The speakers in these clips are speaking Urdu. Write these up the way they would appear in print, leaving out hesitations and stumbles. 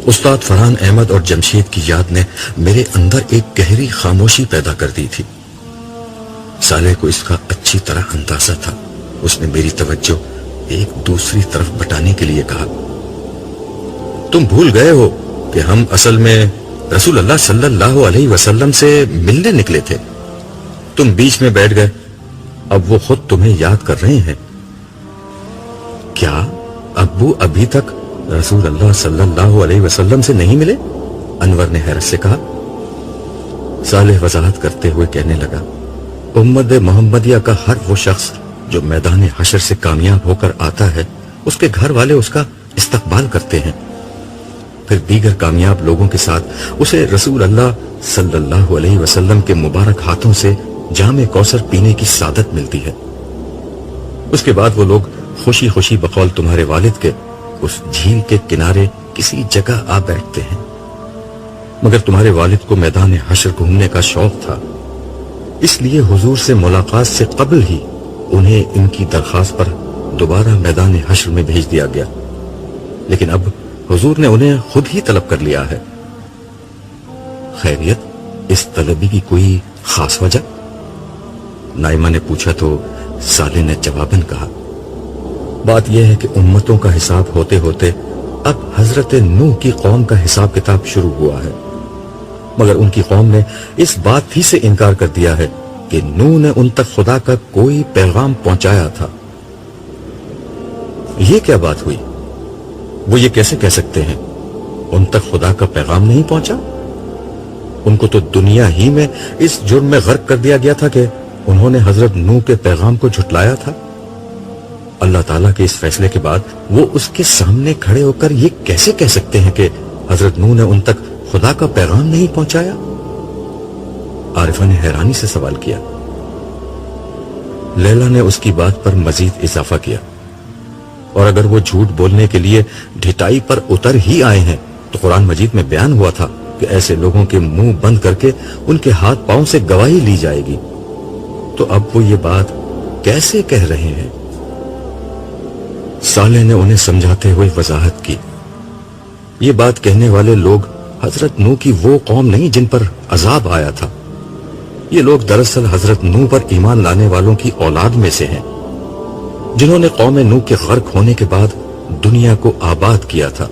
استاد فرحان احمد اور جمشید کی یاد نے میرے اندر ایک گہری خاموشی پیدا کر دی تھی۔ صالح کو اس کا اچھی طرح اندازہ تھا۔ اس نے میری توجہ ایک دوسری طرف بٹانے کے لیے کہا، تم بھول گئے ہو کہ ہم اصل میں رسول اللہ صلی اللہ علیہ وسلم سے ملنے نکلے تھے۔ تم بیچ میں بیٹھ گئے، اب وہ خود تمہیں یاد کر رہے ہیں۔ کیا ابو ابھی تک رسول اللہ صلی اللہ علیہ وسلم سے نہیں ملے؟ انور نے حیرت سے کہا۔ صالح وضاحت کرتے ہوئے کہنے لگا، امت محمدیہ کا ہر وہ شخص جو میدان حشر سے کامیاب ہو کر آتا ہے، اس کے گھر والے اس کا استقبال کرتے ہیں، پھر دیگر کامیاب لوگوں کے ساتھ اسے رسول اللہ صلی اللہ علیہ وسلم کے مبارک ہاتھوں سے جام کوثر پینے کی سعادت ملتی ہے۔ اس کے بعد وہ لوگ خوشی خوشی بقول تمہارے والد کے اس جھیل کے کنارے کسی جگہ آ بیٹھتے ہیں، مگر تمہارے والد کو میدان حشر گھومنے کا شوق تھا، اس لیے حضور سے ملاقات سے قبل ہی انہیں ان کی درخواست پر دوبارہ میدان حشر میں بھیج دیا گیا، لیکن اب حضور نے انہیں خود ہی طلب کر لیا ہے۔ خیریت، اس طلبی کی کوئی خاص وجہ؟ نائمہ نے پوچھا تو صالح نے جواباً کہا، بات یہ ہے کہ امتوں کا حساب ہوتے ہوتے اب حضرت نوح کی قوم کا حساب کتاب شروع ہوا ہے، مگر ان کی قوم نے اس بات ہی سے انکار کر دیا ہے کہ نوح نے ان تک خدا کا کوئی پیغام پہنچایا تھا۔ یہ کیا بات ہوئی؟ وہ یہ کیسے کہہ سکتے ہیں ان تک خدا کا پیغام نہیں پہنچا؟ ان کو تو دنیا ہی میں اس جرم میں غرق کر دیا گیا تھا کہ انہوں نے حضرت نوح کے پیغام کو جھٹلایا تھا۔ اللہ تعالیٰ کے اس فیصلے کے بعد وہ اس کے سامنے کھڑے ہو کر یہ کیسے کہہ سکتے ہیں کہ حضرت نوح نے ان تک خدا کا پیغام نہیں پہنچایا؟ عارفہ نے حیرانی سے سوال کیا۔ لیلا نے اس کی بات پر مزید اضافہ کیا، اور اگر وہ جھوٹ بولنے کے لیے ڈھٹائی پر اتر ہی آئے ہیں تو قرآن مجید میں بیان ہوا تھا کہ ایسے لوگوں کے منہ بند کر کے ان کے ہاتھ پاؤں سے گواہی لی جائے گی، تو اب وہ یہ بات کیسے کہہ رہے ہیں؟ صالح نے انہیں سمجھاتے ہوئے وضاحت کی، یہ بات کہنے والے لوگ حضرت نوح کی وہ قوم نہیں جن پر عذاب آیا تھا، یہ لوگ دراصل حضرت نوح پر ایمان لانے والوں کی اولاد میں سے ہیں، جنہوں نے قوم نوح کے غرق ہونے کے بعد دنیا کو آباد کیا تھا،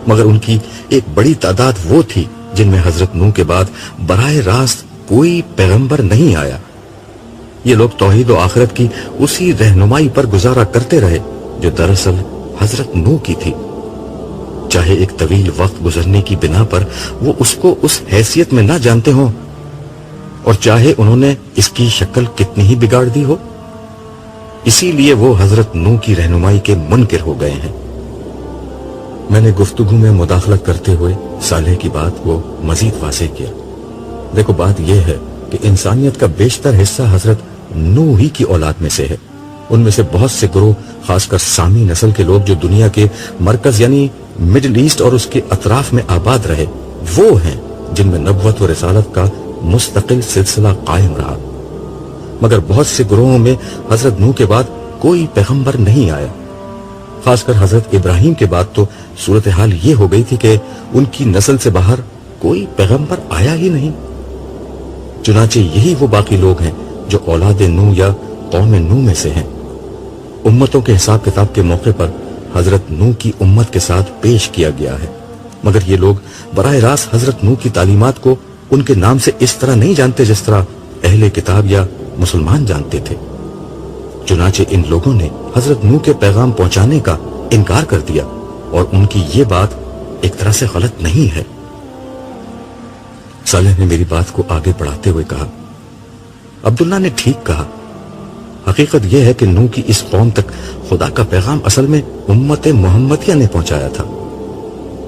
مگر ان کی ایک بڑی تعداد وہ تھی جن میں حضرت نوح کے بعد براہ راست کوئی پیغمبر نہیں آیا۔ یہ لوگ توحید و آخرت کی اسی رہنمائی پر گزارا کرتے رہے جو دراصل حضرت نوح کی تھی، چاہے ایک طویل وقت گزرنے کی بنا پر وہ اس کو اس حیثیت میں نہ جانتے ہوں، اور چاہے انہوں نے اس کی شکل کتنی ہی بگاڑ دی ہو، اسی لیے وہ حضرت نوح کی رہنمائی کے منکر ہو گئے ہیں۔ میں نے گفتگو میں مداخلت کرتے ہوئے صالح کی بات کو مزید واضح کیا۔ دیکھو، بات یہ ہے کہ انسانیت کا بیشتر حصہ حضرت نوح ہی کی اولاد میں سے ہے۔ ان میں سے بہت سے گروہ، خاص کر سامی نسل کے لوگ جو دنیا کے مرکز یعنی مڈل ایسٹ اور اس کے اطراف میں آباد رہے، وہ ہیں جن میں نبوت و رسالت کا مستقل سلسلہ قائم رہا، مگر بہت سے گروہوں میں حضرت نوح کے بعد کوئی پیغمبر نہیں آیا۔ خاص کر حضرت ابراہیم کے بعد تو صورتحال یہ ہو گئی تھی کہ ان کی نسل سے باہر کوئی پیغمبر آیا ہی نہیں۔ چنانچہ یہی وہ باقی لوگ ہیں جو اولاد نوح یا قوم نوح میں سے ہیں۔ امتوں کے حساب کتاب کے موقع پر حضرت نوح کی امت کے ساتھ پیش کیا گیا ہے، مگر یہ لوگ براہ راست حضرت نوح کی تعلیمات کو ان کے نام سے اس طرح نہیں جانتے جس طرح اہل کتاب یا مسلمان جانتے تھے۔ چنانچہ ان لوگوں نے حضرت نوح کے پیغام پہنچانے کا انکار کر دیا، اور ان کی یہ بات ایک طرح سے غلط نہیں ہے۔ صالح نے میری بات کو آگے بڑھاتے ہوئے کہا، عبداللہ نے ٹھیک کہا، حقیقت یہ ہے کہ نوح کی اس قوم تک خدا کا پیغام اصل میں امت محمدیہ نے پہنچایا تھا،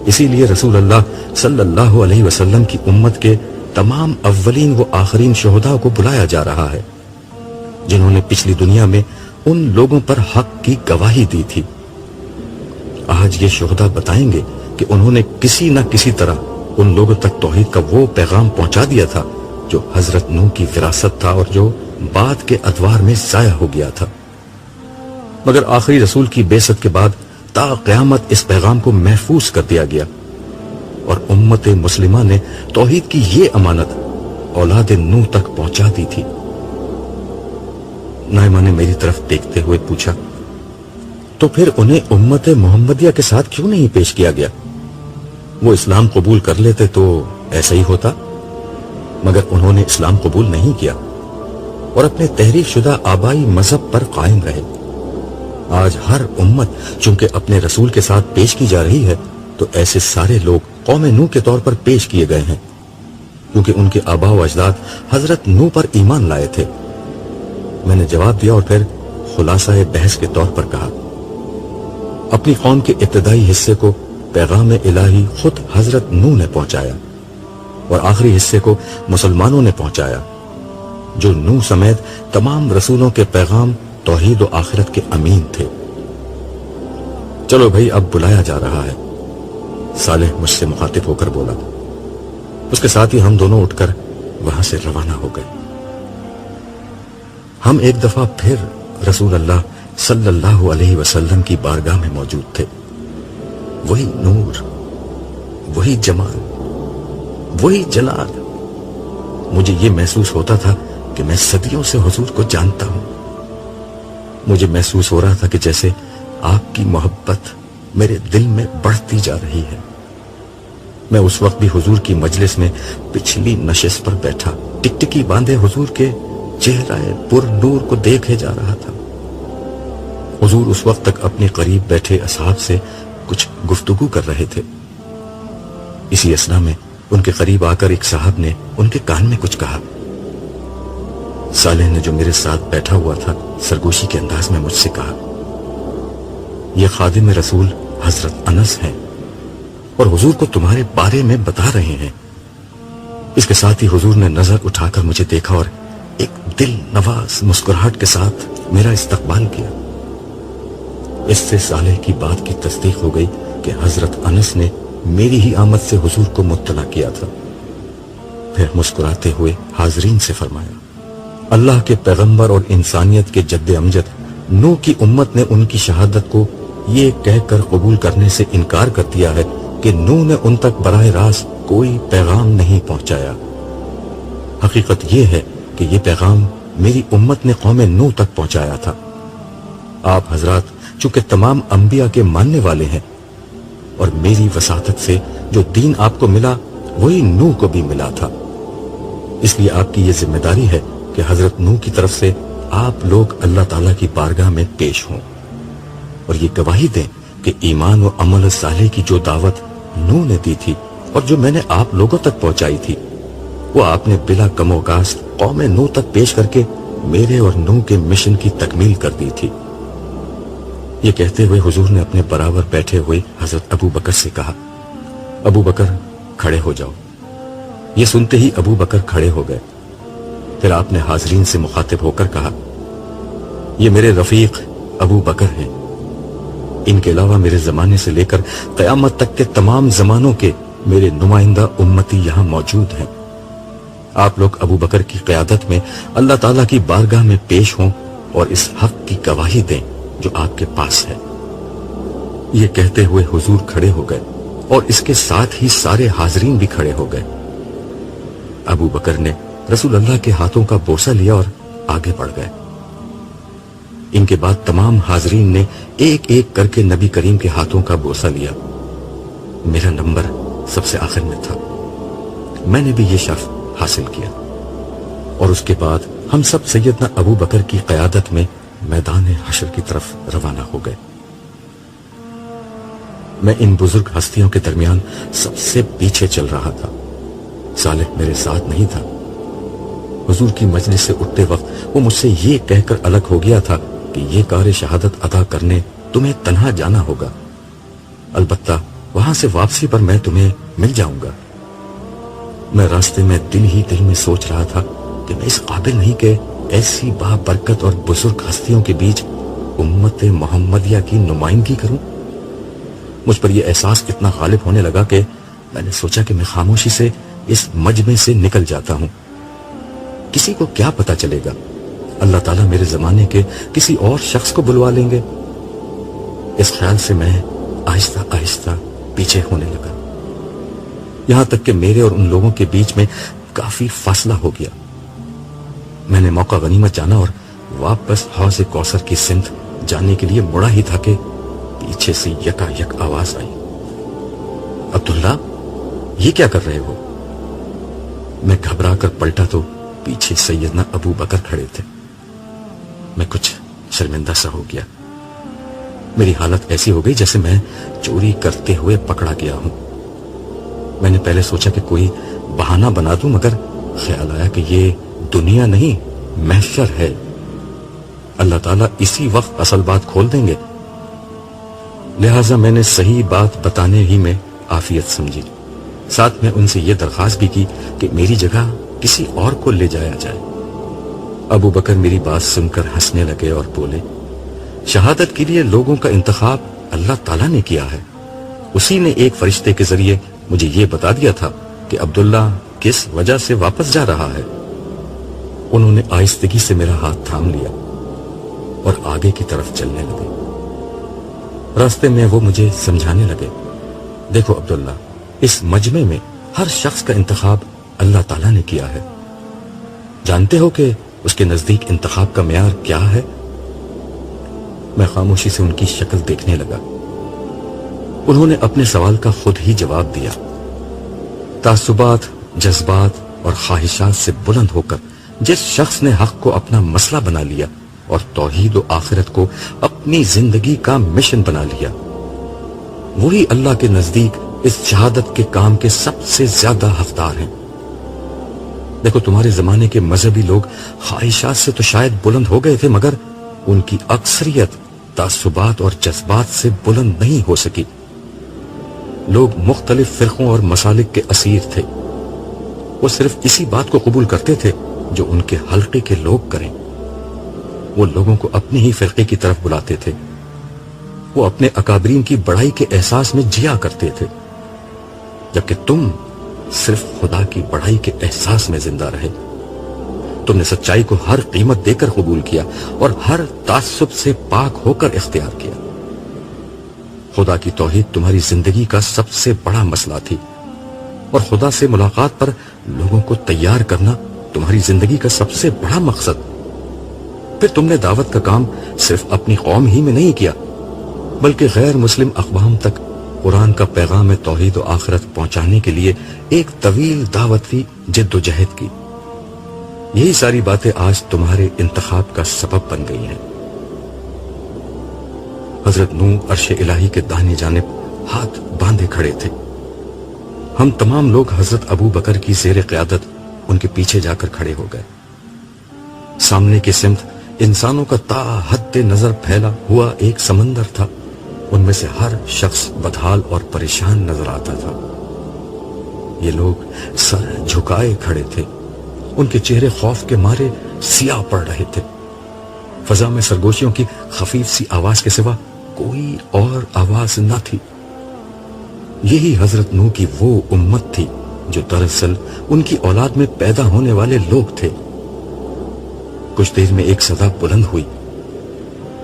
اسی لیے رسول اللہ صلی اللہ علیہ وسلم کی امت کے تمام اولین و آخرین شہداء کو بلایا جا رہا ہے جنہوں نے پچھلی دنیا میں ان لوگوں پر حق کی گواہی دی تھی۔ آج یہ شہداء بتائیں گے کہ انہوں نے کسی نہ کسی طرح ان لوگوں تک توحید کا وہ پیغام پہنچا دیا تھا جو حضرت نوح کی وراثت تھا اور جو بعد کے ادوار میں ضائع ہو گیا تھا، مگر آخری رسول کی بعثت کے بعد تا قیامت اس پیغام کو محفوظ کر دیا گیا، اور امت مسلمہ نے توحید کی یہ امانت اولاد نوح تک پہنچا دی تھی۔ نائمہ نے میری طرف دیکھتے ہوئے پوچھا، تو پھر انہیں امت محمدیہ کے ساتھ کیوں نہیں پیش کیا گیا؟ وہ اسلام قبول کر لیتے تو ایسا ہی ہوتا، مگر انہوں نے اسلام قبول نہیں کیا اور اپنے تحریف شدہ آبائی مذہب پر قائم رہے۔ آج ہر امت چونکہ اپنے رسول کے ساتھ پیش کی جا رہی ہے، تو ایسے سارے لوگ قوم نوح کے طور پر پیش کیے گئے ہیں، کیونکہ ان کے آباء و اجداد حضرت نوح پر ایمان لائے تھے۔ میں نے جواب دیا اور پھر خلاصہ بحث کے طور پر کہا، اپنی قوم کے ابتدائی حصے کو پیغام الہی خود حضرت نوح نے پہنچایا اور آخری حصے کو مسلمانوں نے پہنچایا، جو نوح سمیت تمام رسولوں کے پیغام توحید و آخرت کے امین تھے۔ چلو بھائی، اب بلایا جا رہا ہے، صالح مجھ سے مخاطب ہو کر بولا۔ اس کے ساتھ ہی ہم دونوں اٹھ کر وہاں سے روانہ ہو گئے۔ ہم ایک دفعہ پھر رسول اللہ صلی اللہ علیہ وسلم کی بارگاہ میں موجود تھے۔ وہی نور، وہی جمال، وہی جلال۔ مجھے یہ محسوس ہوتا تھا کہ میں صدیوں سے حضور کو جانتا ہوں۔ مجھے محسوس ہو رہا تھا کہ جیسے آپ کی محبت میرے دل میں بڑھتی جا رہی ہے۔ میں اس وقت بھی حضور کی مجلس میں پچھلی نشست پر بیٹھا ٹکٹکی باندھے حضور کے چہرہ پر نور کو دیکھے جا رہا تھا۔ حضور اس وقت تک اپنے قریب بیٹھے اصحاب سے کچھ گفتگو کر رہے تھے۔ اسی اثنا میں ان کے قریب آ کر ایک صاحب نے ان کے کان میں کچھ کہا۔ صالح نے جو میرے ساتھ بیٹھا ہوا تھا سرگوشی کے انداز میں مجھ سے کہا، یہ خادم رسول حضرت انس ہیں اور حضور کو تمہارے بارے میں بتا رہے ہیں۔ اس کے ساتھ ہی حضور نے نظر اٹھا کر مجھے دیکھا اور ایک دل نواز مسکراہٹ کے ساتھ میرا استقبال کیا۔ اس سے صالح کی بات کی تصدیق ہو گئی کہ حضرت انس نے میری ہی آمد سے حضور کو مطلع کیا تھا۔ پھر مسکراتے ہوئے حاضرین سے فرمایا، اللہ کے پیغمبر اور انسانیت کے جد امجد نوح کی امت نے ان کی شہادت کو یہ کہہ کر قبول کرنے سے انکار کر دیا ہے کہ نوح نے ان تک براہ راست کوئی پیغام نہیں پہنچایا۔ حقیقت یہ ہے کہ یہ پیغام میری امت نے قوم نوح تک پہنچایا تھا۔ آپ حضرات چونکہ تمام انبیاء کے ماننے والے ہیں اور میری وساطت سے جو دین آپ کو ملا وہی نوح کو بھی ملا تھا، اس لیے آپ کی یہ ذمہ داری ہے کہ حضرت نوح کی طرف سے آپ لوگ اللہ تعالیٰ کی بارگاہ میں پیش ہوں اور یہ گواہی دیں کہ ایمان و عمل صالح کی جو دعوت نوح نے دی تھی اور جو میں نے آپ لوگوں تک پہنچائی تھی، وہ آپ نے بلا کم و کاست قوم نوح تک پیش کر کے میرے اور نوح کے مشن کی تکمیل کر دی تھی۔ یہ کہتے ہوئے حضور نے اپنے برابر بیٹھے ہوئے حضرت ابو بکر سے کہا، ابو بکر کھڑے ہو جاؤ۔ یہ سنتے ہی ابو بکر کھڑے ہو گئے۔ پھر آپ نے حاضرین سے مخاطب ہو کر کہا، یہ میرے رفیق ابو بکر ہیں، ان کے علاوہ میرے زمانے سے لے کر قیامت تک کے تمام زمانوں کے میرے نمائندہ امتی یہاں موجود ہیں۔ آپ لوگ ابو بکر کی قیادت میں اللہ تعالیٰ کی بارگاہ میں پیش ہوں اور اس حق کی گواہی دیں جو آپ کے پاس ہے۔ یہ کہتے ہوئے حضور کھڑے ہو گئے اور اس کے ساتھ ہی سارے حاضرین بھی کھڑے ہو گئے۔ ابو بکر نے رسول اللہ کے ہاتھوں کا بوسہ لیا اور آگے بڑھ گئے۔ ان کے بعد تمام حاضرین نے ایک ایک کر کے نبی کریم کے ہاتھوں کا بوسہ لیا۔ میرا نمبر سب سے آخر میں تھا، میں نے بھی یہ شرف حاصل کیا، اور اس کے بعد ہم سب سیدنا ابو بکر کی قیادت میں میدان حشر کی طرف روانہ ہو گئے۔ میں ان بزرگ ہستیوں کے درمیان سب سے پیچھے چل رہا تھا۔ صالح میرے ساتھ نہیں تھا۔ حضور کی مجلس سے اٹھتے وقت وہ مجھ سے یہ کہہ کر الگ ہو گیا تھا کہ یہ کار شہادت ادا کرنے تمہیں تنہا جانا ہوگا، البتہ وہاں سے واپسی پر میں تمہیں مل جاؤں گا۔ میں راستے میں دل ہی دل میں سوچ رہا تھا کہ میں اس قابل نہیں کہ ایسی بابرکت اور بزرگ ہستیوں کے بیچ امت محمدیہ کی نمائندگی کروں۔ مجھ پر یہ احساس اتنا غالب ہونے لگا کہ میں نے سوچا کہ میں خاموشی سے اس مجمع سے نکل جاتا ہوں۔ کسی کو کیا پتا چلے گا، اللہ تعالیٰ میرے زمانے کے کسی اور شخص کو بلوا لیں گے۔ اس خیال سے میں آہستہ آہستہ پیچھے ہونے لگا۔ یہاں تک کہ میرے اور ان لوگوں کے بیچ میں کافی فاصلہ ہو گیا۔ میں نے موقع غنیمت جانا اور واپس حوض کوثر کی سمت جانے کے لیے مڑا ہی تھا کہ پیچھے سے یکا یک آواز آئی، عبداللہ یہ کیا کر رہے ہو؟ میں گھبرا کر پلٹا تو پیچھے سیدنا ابو بکر کھڑے تھے۔ میں کچھ شرمندہ سا ہو گیا۔ میری حالت ایسی ہو گئی جیسے میں چوری کرتے ہوئے پکڑا گیا ہوں۔ میں نے پہلے سوچا کہ کوئی بہانہ بنا دوں، مگر خیال آیا کہ یہ دنیا نہیں محشر ہے، اللہ تعالیٰ اسی وقت اصل بات کھول دیں گے۔ لہٰذا میں نے صحیح بات بتانے ہی میں عافیت سمجھی، ساتھ میں ان سے یہ درخواست بھی کی کہ میری جگہ کسی اور کو لے جایا جائے۔ ابو بکر میری بات سن کر ہنسنے لگے اور بولے، شہادت کے لیے لوگوں کا انتخاب اللہ تعالیٰ نے کیا ہے، اسی نے ایک فرشتے کے ذریعے مجھے یہ بتا دیا تھا کہ عبداللہ کس وجہ سے واپس جا رہا ہے۔ انہوں نے آہستگی سے میرا ہاتھ تھام لیا اور آگے کی طرف چلنے لگے۔ راستے میں وہ مجھے سمجھانے لگے، دیکھو عبداللہ، اس مجمع میں ہر شخص کا انتخاب اللہ تعالیٰ نے کیا ہے۔ جانتے ہو کہ اس کے نزدیک انتخاب کا معیار کیا ہے؟ میں خاموشی سے ان کی شکل دیکھنے لگا۔ انہوں نے اپنے سوال کا خود ہی جواب دیا۔ تعصبات، جذبات اور خواہشات سے بلند ہو کر جس شخص نے حق کو اپنا مسئلہ بنا لیا اور توحید و آخرت کو اپنی زندگی کا مشن بنا لیا، وہی اللہ کے نزدیک اس شہادت کے کام کے سب سے زیادہ حقدار ہیں۔ دیکھو، تمہارے زمانے کے مذہبی لوگ خواہشات سے تو شاید بلند ہو گئے تھے، مگر ان کی اکثریت تعصبات اور جذبات سے بلند نہیں ہو سکی۔ لوگ مختلف فرقوں اور مسالک کے اسیر تھے۔ وہ صرف اسی بات کو قبول کرتے تھے جو ان کے حلقے کے لوگ کریں۔ وہ لوگوں کو اپنے ہی فرقے کی طرف بلاتے تھے۔ وہ اپنے اکابرین کی بڑائی کے احساس میں جیا کرتے تھے، جبکہ تم صرف خدا کی بڑائی کے احساس میں زندہ رہے۔ تم نے سچائی کو ہر قیمت دے کر قبول کیا اور ہر تعصب سے پاک ہو کر اختیار کیا۔ خدا کی توحید تمہاری زندگی کا سب سے بڑا مسئلہ تھی، اور خدا سے ملاقات پر لوگوں کو تیار کرنا تمہاری زندگی کا سب سے بڑا مقصد۔ پھر تم نے دعوت کا کام صرف اپنی قوم ہی میں نہیں کیا، بلکہ غیر مسلم اقوام تک قرآن کا پیغام توحید و آخرت پہنچانے کے لیے ایک طویل دعوتی جد و جہد کی۔ یہی ساری باتیں آج تمہارے انتخاب کا سبب بن گئی ہیں۔ حضرت نوح عرش الہی کے داہنی جانب ہاتھ باندھے کھڑے تھے۔ ہم تمام لوگ حضرت ابو بکر کی زیر قیادت ان کے پیچھے جا کر کھڑے ہو گئے۔ سامنے کی سمت انسانوں کا تا حد نظر پھیلا ہوا ایک سمندر تھا۔ ان میں سے ہر شخص بدحال اور پریشان نظر آتا تھا۔ یہ لوگ سر جھکائے کھڑے تھے، ان کے چہرے خوف کے مارے سیاہ پڑ رہے تھے۔ فضا میں سرگوشیوں کی خفیف سی آواز کے سوا کوئی اور آواز نہ تھی۔ یہی حضرت نوح کی وہ امت تھی جو دراصل ان کی اولاد میں پیدا ہونے والے لوگ تھے۔ کچھ دیر میں ایک صدا بلند ہوئی،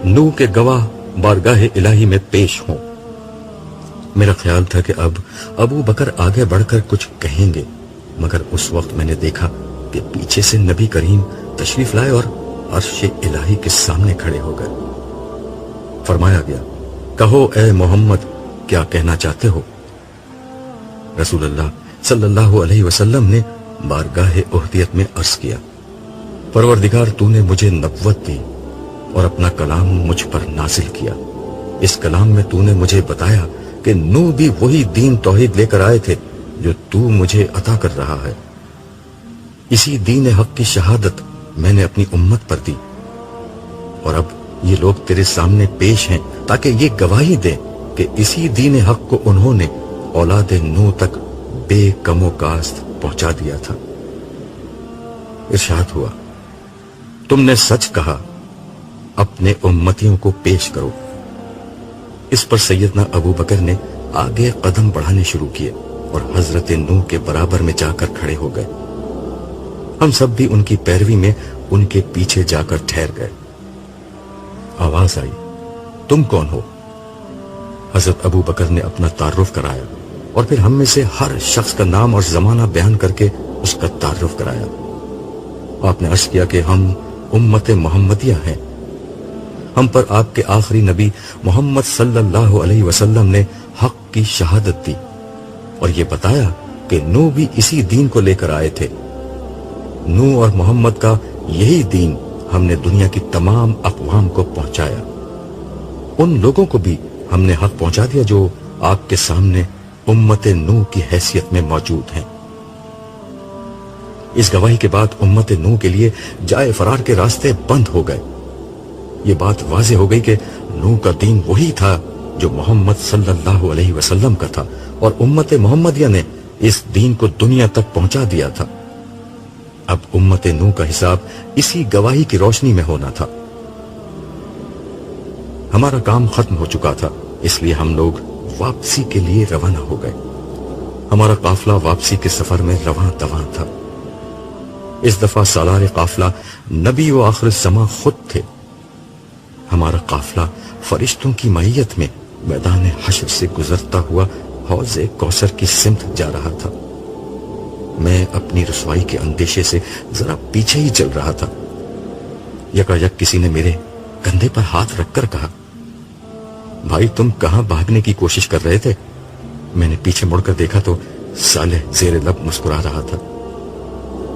نوح کے گواہ بارگاہ الہی میں پیش ہوں۔ میرا خیال تھا کہ اب ابو بکر آگے بڑھ کر کچھ کہیں گے، مگر اس وقت میں نے دیکھا کہ پیچھے سے نبی کریم تشریف لائے اور عرش الہی کے سامنے کھڑے ہو گئے۔ فرمایا گیا، کہو اے محمد، کیا کہنا چاہتے ہو؟ رسول اللہ صلی اللہ علیہ وسلم نے بارگاہ احدیت میں عرض کیا، پروردگار تو نے مجھے نبوت دی اور اپنا کلام مجھ پر نازل کیا۔ اس کلام میں تو نے مجھے بتایا کہ نوح بھی وہی دین توحید لے کر آئے تھے جو تو مجھے عطا کر رہا ہے۔ اسی دین حق کی شہادت میں نے اپنی امت پر دی، اور اب یہ لوگ تیرے سامنے پیش ہیں تاکہ یہ گواہی دیں کہ اسی دین حق کو انہوں نے اولاد نوح تک بے کم و کاست پہنچا دیا تھا۔ ارشاد ہوا، تم نے سچ کہا، اپنے امتیوں کو پیش کرو۔ اس پر سیدنا ابو بکر نے آگے قدم بڑھانے شروع کیے اور حضرت نوح کے برابر میں جا کر کھڑے ہو گئے۔ ہم سب بھی ان کی پیروی میں ان کے پیچھے جا کر ٹھہر گئے۔ آواز آئی، تم کون ہو؟ حضرت ابو بکر نے اپنا تعارف کرایا۔ اور پھر ہم میں سے ہر شخص کا نام اور زمانہ بیان کر کے اس کا تعارف کرایا۔ آپ نے عرض کیا کہ ہم امت محمدیہ ہیں، ہم پر آپ کے آخری نبی محمد صلی اللہ علیہ وسلم نے حق کی شہادت دی اور یہ بتایا کہ نوح بھی اسی دین کو لے کر آئے تھے۔ نوح اور محمد کا یہی دین ہم نے دنیا کی تمام اقوام کو پہنچایا۔ ان لوگوں کو بھی ہم نے حق پہنچا دیا جو آپ کے سامنے امت نوح کی حیثیت میں موجود ہیں۔ اس گواہی کے بعد امت نوح کے لیے جائے فرار کے راستے بند ہو گئے۔ یہ بات واضح ہو گئی کہ نوح کا دین وہی تھا جو محمد صلی اللہ علیہ وسلم کا تھا، اور امت محمدیہ نے اس دین کو دنیا تک پہنچا دیا تھا۔ اب امت نوح کا حساب اسی گواہی کی روشنی میں ہونا تھا۔ ہمارا کام ختم ہو چکا تھا، اس لیے ہم لوگ واپسی کے لیے روانہ ہو گئے۔ ہمارا قافلہ واپسی کے سفر میں رواں دواں تھا۔ اس دفعہ سالار قافلہ نبی و آخر الزماں خود تھے۔ ہمارا قافلہ فرشتوں کی معیت میں میدان حشر سے گزرتا ہوا حوض کوثر کی سمت جا رہا تھا۔ میں اپنی رسوائی کے اندیشے سے ذرا پیچھے ہی چل رہا تھا۔ یکایک کسی نے میرے کندھے پر ہاتھ رکھ کر کہا، بھائی تم کہاں بھاگنے کی کوشش کر رہے تھے؟ میں نے پیچھے مڑ کر دیکھا تو صالح زیر لب مسکرا رہا تھا۔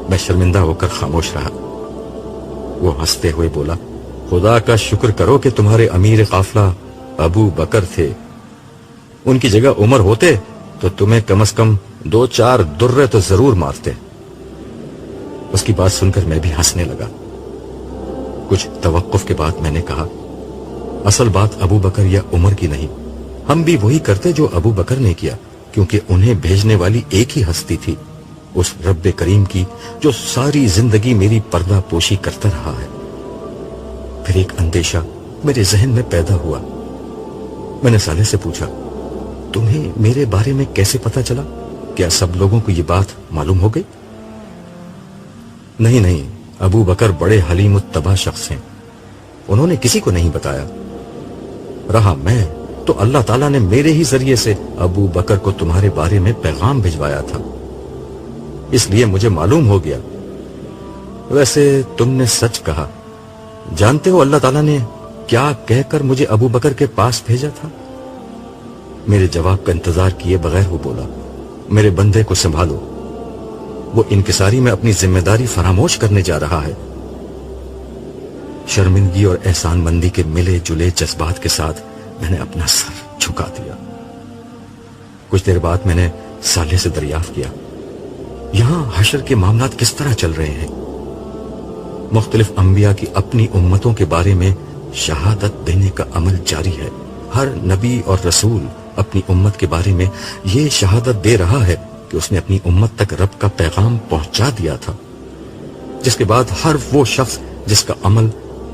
میں شرمندہ ہو کر خاموش رہا۔ وہ ہنستے ہوئے بولا، خدا کا شکر کرو کہ تمہارے امیر قافلہ ابو بکر تھے، ان کی جگہ عمر ہوتے تو تمہیں کم از کم 2-4 درے تو ضرور مارتے۔ اس کی بات سن کر میں بھی ہنسنے لگا۔ کچھ توقف کے بعد میں نے کہا، اصل بات ابو بکر یا عمر کی نہیں، ہم بھی وہی کرتے جو ابو بکر نے کیا، کیونکہ انہیں بھیجنے والی ایک ہی ہستی تھی، اس رب کریم کی جو ساری زندگی میری پردہ پوشی کرتا رہا ہے۔ پھر ایک اندیشہ میرے ذہن میں پیدا ہوا۔ میں نے صالح سے پوچھا، تمہیں میرے بارے میں کیسے پتا چلا؟ کیا سب لوگوں کو یہ بات معلوم ہو گئی؟ نہیں، ابو بکر بڑے حلیم الطبع شخص ہیں، انہوں نے کسی کو نہیں بتایا۔ رہا میں تو اللہ تعالیٰ نے میرے ہی ذریعے سے ابو بکر کو تمہارے بارے میں پیغام بھجوایا تھا، اس لیے مجھے معلوم ہو گیا۔ ویسے تم نے سچ کہا۔ جانتے ہو اللہ تعالیٰ نے کیا کہہ کر مجھے ابو بکر کے پاس بھیجا تھا؟ میرے جواب کا انتظار کیے بغیر وہ بولا، میرے بندے کو سنبھالو، وہ انکساری میں اپنی ذمہ داری فراموش کرنے جا رہا ہے۔ شرمندگی اور احسان مندی کے ملے جلے جذبات کے ساتھ میں نے اپنا سر جھکا دیا۔ کچھ دیر بعد میں نے صالح سے دریافت کیا، یہاں حشر کے معاملات کس طرح چل رہے ہیں؟ مختلف انبیاء کی اپنی امتوں کے بارے میں شہادت دینے کا عمل جاری ہے۔ ہر نبی اور رسول اپنی امت کے بارے میں یہ شہادت دے رہا ہے کہ اس نے اپنی امت تک رب کا پیغام پہنچا دیا تھا، جس کے بعد ہر وہ شخص جس کا عمل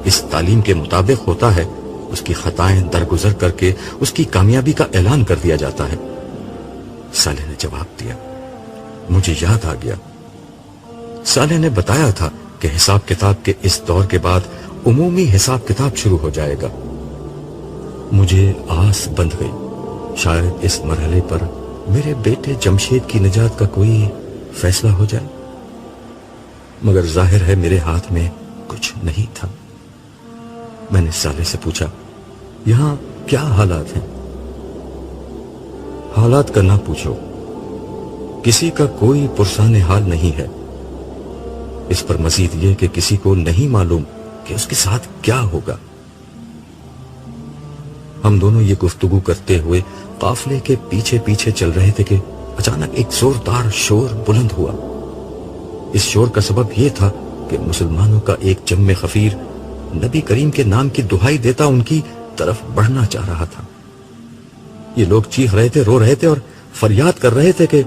اس تعلیم کے مطابق ہوتا ہے، اس کی خطائیں درگزر کر کے اس کی کامیابی کا اعلان کر دیا جاتا ہے۔ صالح نے جواب دیا، مجھے یاد آ گیا، صالح نے بتایا تھا کہ حساب کتاب کے اس دور کے بعد عمومی حساب کتاب شروع ہو جائے گا۔ مجھے آس بندھ گئی، شاید اس مرحلے پر میرے بیٹے جمشید کی نجات کا کوئی فیصلہ ہو جائے، مگر ظاہر ہے میرے ہاتھ میں کچھ نہیں تھا۔ میں نے صالح سے پوچھا، یہاں کیا حالات ہیں؟ حالات کا نہ پوچھو، کسی کا کوئی پرسان حال نہیں ہے، اس پر مزید یہ کہ کسی کو نہیں معلوم کہ اس کے ساتھ کیا ہوگا۔ ہم دونوں یہ گفتگو کرتے ہوئے قافلے کے پیچھے پیچھے چل رہے تھے کہ اچانک ایک زوردار شور بلند ہوا۔ اس شور کا سبب یہ تھا کہ مسلمانوں کا ایک جم خفیر نبی کریم کے نام کی دہائی دیتا ان کی طرف بڑھنا چاہ رہا تھا۔ یہ لوگ چیخ رہے تھے، رو رہے تھے اور فریاد کر رہے تھے کہ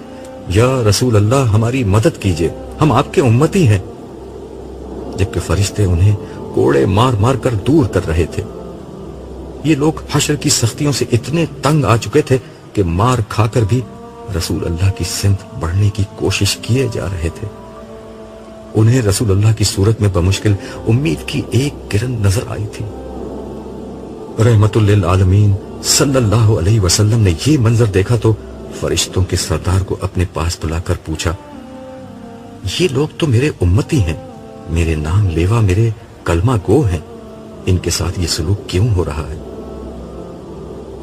یا رسول اللہ ہماری مدد کیجئے، ہم آپ کے امتی ہیں، جبکہ فرشتے انہیں کوڑے مار مار کر دور کر رہے تھے۔ یہ لوگ حشر کی سختیوں سے اتنے تنگ آ چکے تھے کہ مار کھا کر بھی رسول اللہ کی سمت بڑھنے کی کوشش کیے جا رہے تھے۔ انہیں رسول اللہ کی صورت میں بمشکل امید کی ایک کرن نظر آئی تھی۔ رحمت للعالمین صلی اللہ علیہ وسلم نے یہ منظر دیکھا تو فرشتوں کے سردار کو اپنے پاس بلا کر پوچھا، یہ لوگ تو میرے امتی ہیں، میرے نام لیوا، میرے کلمہ گو ہیں، ان کے ساتھ یہ سلوک کیوں ہو رہا ہے؟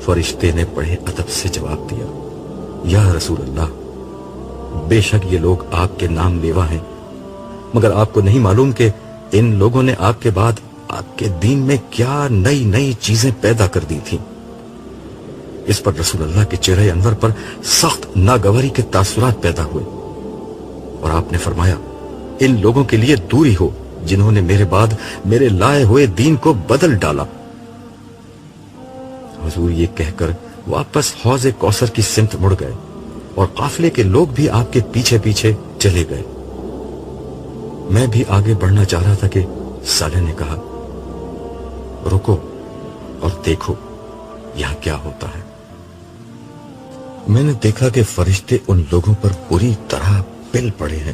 فرشتے نے بڑے ادب سے جواب دیا، یا رسول اللہ، بے شک یہ لوگ آپ کے نام لیوا ہیں، مگر آپ کو نہیں معلوم کہ ان لوگوں نے آپ کے بعد آپ کے دین میں کیا نئی نئی چیزیں پیدا کر دی تھیں۔ اس پر رسول اللہ کے چہرے انور پر سخت ناگواری کے تاثرات پیدا ہوئے اور آپ نے فرمایا، ان لوگوں کے لیے دوری ہو جنہوں نے میرے بعد میرے لائے ہوئے دین کو بدل ڈالا۔ حضور یہ کہہ کر واپس حوض کوثر کی سمت مڑ گئے اور قافلے کے لوگ بھی آپ کے پیچھے پیچھے چلے گئے۔ میں بھی آگے بڑھنا چاہ رہا تھا کہ صالح نے کہا، رکو اور دیکھو یہاں کیا ہوتا ہے۔ میں نے دیکھا کہ فرشتے ان لوگوں پر پوری طرح پل پڑے ہیں۔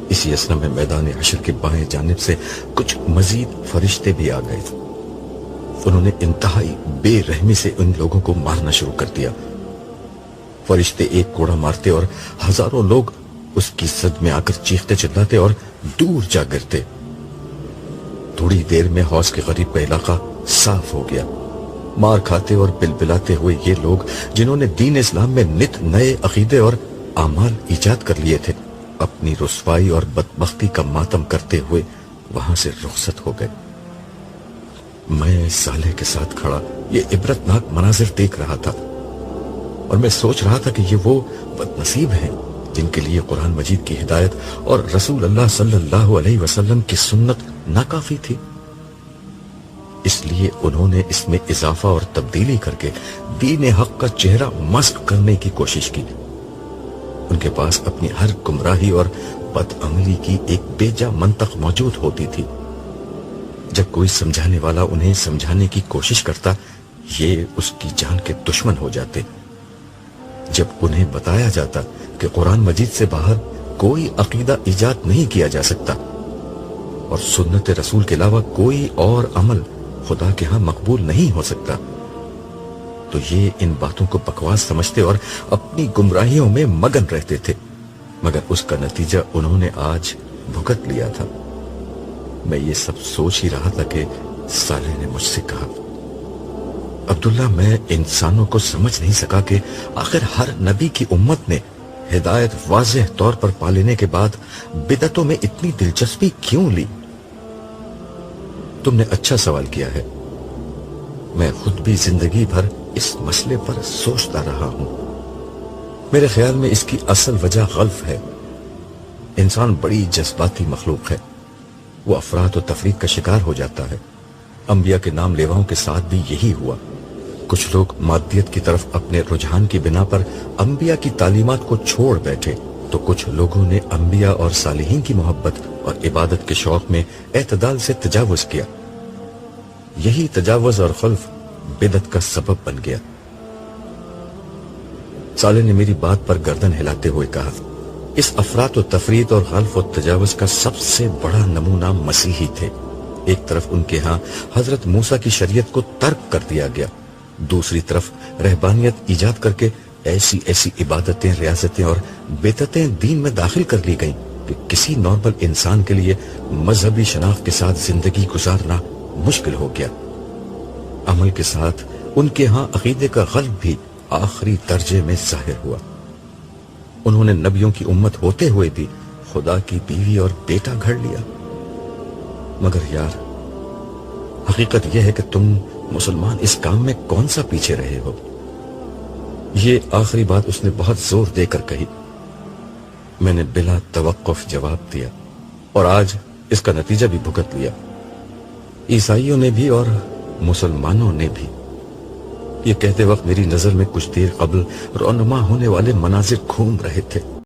اسی اثنا میں میدان حشر کے بائیں جانب سے کچھ مزید فرشتے بھی آ گئے۔ انہوں نے انتہائی بے رحمی سے ان لوگوں کو مارنا شروع کر دیا۔ فرشتے ایک کوڑا مارتے اور ہزاروں لوگ اس کی زد میں آ کر چیختے چلاتے اور دور جا گرتے۔ تھوڑی دیر میں حوض کے قریب کا علاقہ صاف ہو گیا۔ مار کھاتے اور بلبلاتے ہوئے یہ لوگ جنہوں نے دین اسلام میں نت نئے عقیدے اور اعمال ایجاد کر لیے تھے، اپنی رسوائی اور بدبختی کا ماتم کرتے ہوئے وہاں سے رخصت ہو گئے۔ میں صالح کے ساتھ کھڑا یہ عبرتناک مناظر دیکھ رہا تھا اور میں سوچ رہا تھا کہ یہ وہ بد نصیب ہیں جن کے لیے قرآن مجید کی ہدایت اور رسول اللہ صلی اللہ علیہ وسلم کی سنت ناکافی تھی، اس لیے انہوں نے اس میں اضافہ اور تبدیلی کر کے دین حق کا چہرہ مسخ کرنے کی کوشش کی۔ ان کے پاس اپنی ہر گمراہی اور بدعملی کی ایک بیجا منطق موجود ہوتی تھی۔ جب کوئی سمجھانے والا انہیں سمجھانے کی کوشش کرتا، یہ اس کی جان کے دشمن ہو جاتے۔ جب انہیں بتایا جاتا کہ قرآن مجید سے باہر کوئی عقیدہ ایجاد نہیں کیا جا سکتا اور سنت رسول کے علاوہ کوئی اور عمل خدا کے ہاں مقبول نہیں ہو سکتا، تو یہ ان باتوں کو بکواس سمجھتے اور اپنی گمراہیوں میں مگن رہتے تھے، مگر اس کا نتیجہ انہوں نے آج بھگت لیا تھا۔ میں یہ سب سوچ ہی رہا تھا کہ صالح نے مجھ سے کہا، عبداللہ، میں انسانوں کو سمجھ نہیں سکا کہ آخر ہر نبی کی امت نے ہدایت واضح طور پر پا لینے کے بعد بدعتوں میں اتنی دلچسپی کیوں لی؟ تم نے اچھا سوال کیا ہے۔ میں خود بھی زندگی بھر اس مسئلے پر سوچتا رہا ہوں۔ میرے خیال میں اس کی اصل وجہ غلط ہے۔ انسان بڑی جذباتی مخلوق ہے، وہ افراد و تفریق کا شکار ہو جاتا ہے۔ انبیاء کے نام لیواؤں کے ساتھ بھی یہی ہوا۔ کچھ لوگ مادیت کی طرف اپنے رجحان کی بنا پر انبیاء کی تعلیمات کو چھوڑ بیٹھے، تو کچھ لوگوں نے انبیاء اور صالحین کی محبت اور عبادت کے شوق میں اعتدال سے تجاوز کیا۔ یہی تجاوز اور خلف بدعت کا سبب بن گیا۔ صالح نے میری بات پر گردن ہلاتے ہوئے کہا، اس افراط و تفریط اور خلف و تجاوز کا سب سے بڑا نمونہ مسیحی تھے۔ ایک طرف ان کے ہاں حضرت موسیٰ کی شریعت کو ترک کر دیا گیا، دوسری طرف رہبانیت ایجاد کر کے ایسی ایسی عبادتیں، ریاستیں اور بدعتیں دین میں داخل کر لی گئیں کہ کسی نارمل انسان کے لیے مذہبی شناخت کے ساتھ زندگی گزارنا مشکل ہو گیا۔ عمل کے ساتھ ان کے ہاں عقیدے کا غلب بھی آخری درجے میں ظاہر ہوا۔ انہوں نے نبیوں کی امت ہوتے ہوئے بھی خدا کی بیوی اور بیٹا گھڑ لیا۔ مگر یار، حقیقت یہ ہے کہ تم مسلمان اس کام میں کون سا پیچھے رہے ہو؟ یہ آخری بات اس نے بہت زور دے کر کہی۔ میں نے بلا توقف جواب دیا اور آج اس کا نتیجہ بھی بھگت لیا۔ عیسائیوں نے بھی اور مسلمانوں نے بھی۔ یہ کہتے وقت میری نظر میں کچھ دیر قبل رونما ہونے والے مناظر گھوم رہے تھے۔